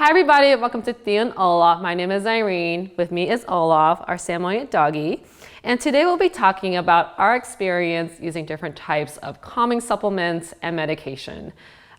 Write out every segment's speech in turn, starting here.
Hi everybody, welcome to Theo and Olaf. My name is Irene. With me is Olaf, our Samoyed doggy. And today we'll be talking about our experience using different types of calming supplements and medication.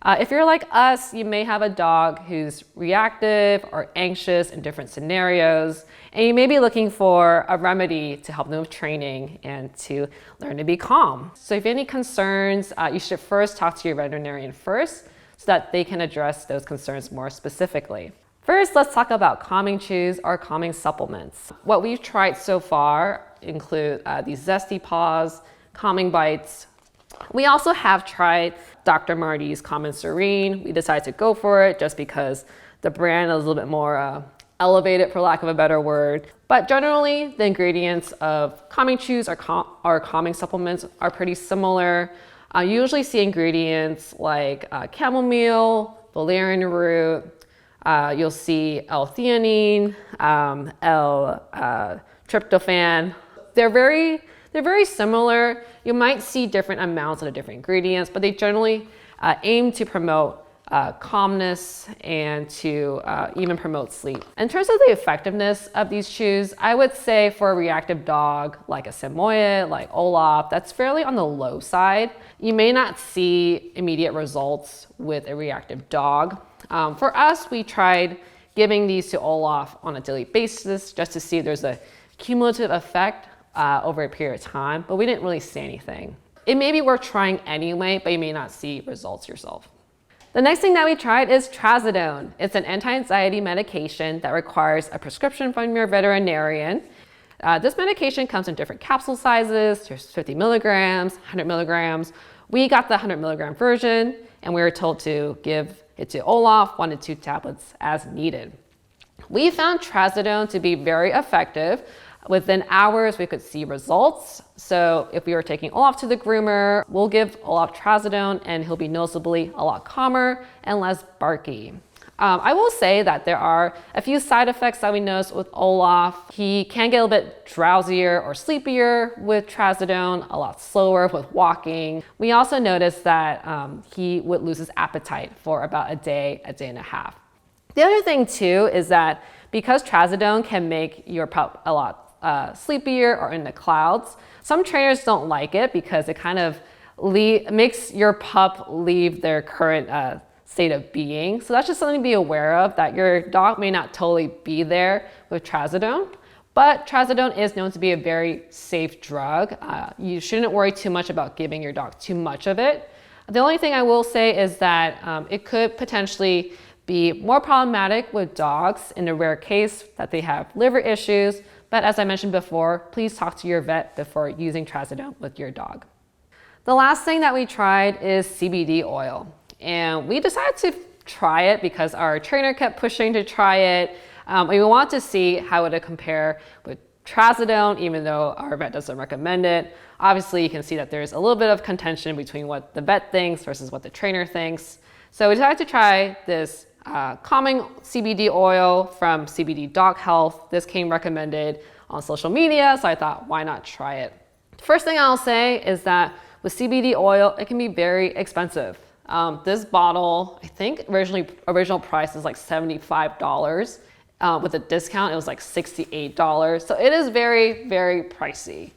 If you're like us, you may have a dog who's reactive or anxious in different scenarios, and you may be looking for a remedy to help them with training and to learn to be calm. So if you have any concerns, you should first talk to your veterinarian first, so that they can address those concerns more specifically. First, let's talk about calming chews or calming supplements. What we've tried so far include these Zesty Paws, calming bites. We also have tried Dr. Marty's Calm and Serene. We decided to go for it just because the brand is a little bit more elevated, for lack of a better word. But generally, the ingredients of calming chews or calming supplements are pretty similar. You usually see ingredients like chamomile, valerian root, you'll see L-theanine, L-tryptophan. They're very similar. You might see different amounts of the different ingredients, but they generally aim to promote calmness and to even promote sleep. In terms of the effectiveness of these chews, I would say for a reactive dog like a Samoyed, like Olaf, that's fairly on the low side. You may not see immediate results with a reactive dog. For us, we tried giving these to Olaf on a daily basis just to see if there's a cumulative effect over a period of time, but we didn't really see anything. It may be worth trying anyway, but you may not see results yourself. The next thing that we tried is Trazodone. It's an anti-anxiety medication that requires a prescription from your veterinarian. This medication comes in different capsule sizes. There's 50 milligrams, 100 milligrams. We got the 100 milligram version, and we were told to give it to Olaf 1 to 2 tablets as needed. We found Trazodone to be very effective. Within hours, we could see results. So if we were taking Olaf to the groomer, we'll give Olaf Trazodone and he'll be noticeably a lot calmer and less barky. I will say that there are a few side effects that we noticed with Olaf. He can get a little bit drowsier or sleepier with Trazodone, a lot slower with walking. We also noticed that he would lose his appetite for about a day and a half. The other thing too is that because Trazodone can make your pup a lot sleepier or in the clouds, some trainers don't like it because it kind of makes your pup leave their current state of being. So that's just something to be aware of, that your dog may not totally be there with Trazodone, but Trazodone is known to be a very safe drug. You shouldn't worry too much about giving your dog too much of it. The only thing I will say is that it could potentially be more problematic with dogs in the rare case that they have liver issues. But as I mentioned before, please talk to your vet before using Trazodone with your dog. The last thing that we tried is CBD oil. And we decided to try it because our trainer kept pushing to try it. We wanted to see how it would compare with Trazodone, even though our vet doesn't recommend it. Obviously, you can see that there's a little bit of contention between what the vet thinks versus what the trainer thinks. So we decided to try this calming CBD oil from CBD Dog Health. This came recommended on social media, so I thought, why not try it? First thing I'll say is that with CBD oil, it can be very expensive. This bottle, I think original price is like $75. With a discount, it was like $68. So it is very, very pricey.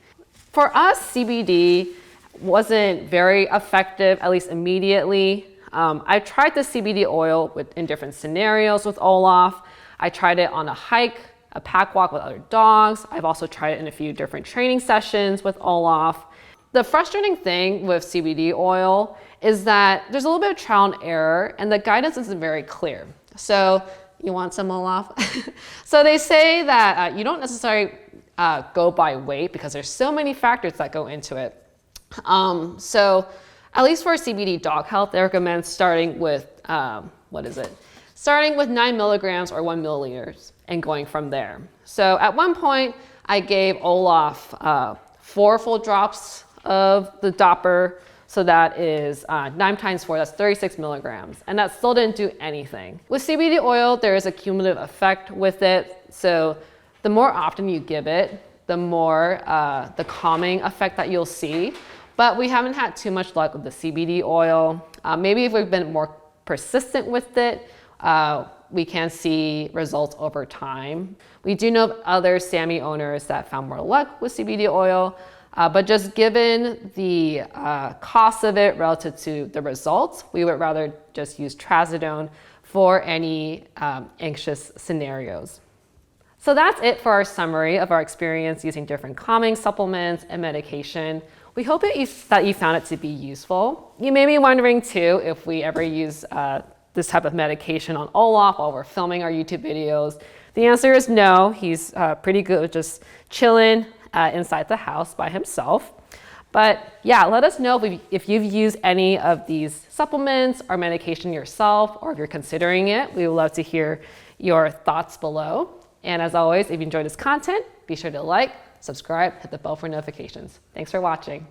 For us, CBD wasn't very effective, at least immediately. I tried the CBD oil in different scenarios with Olaf. I tried it on a hike, a pack walk with other dogs. I've also tried it in a few different training sessions with Olaf. The frustrating thing with CBD oil is that there's a little bit of trial and error and the guidance isn't very clear. So you want some, Olaf? So they say that you don't necessarily go by weight because there's so many factors that go into it. So at least for CBD Dog Health, they recommend starting with, starting with 9 milligrams or 1 milliliters and going from there. So at one point, I gave Olaf 4 full drops of the Doppler. So that is 9 times 4, that's 36 milligrams. And that still didn't do anything. With CBD oil, there is a cumulative effect with it. So the more often you give it, the more the calming effect that you'll see. But we haven't had too much luck with the CBD oil. Maybe if we've been more persistent with it, we can see results over time. We do know of other SAMI owners that found more luck with CBD oil, but just given the cost of it relative to the results, we would rather just use Trazodone for any anxious scenarios. So that's it for our summary of our experience using different calming supplements and medication. We hope that you found it to be useful. You may be wondering too if we ever use this type of medication on Olaf while we're filming our YouTube videos. The answer is no. He's pretty good with just chilling inside the house by himself. But yeah, let us know if you've used any of these supplements or medication yourself, or if you're considering it. We would love to hear your thoughts below. And as always, if you enjoyed this content, be sure to like, subscribe, hit the bell for notifications. Thanks for watching.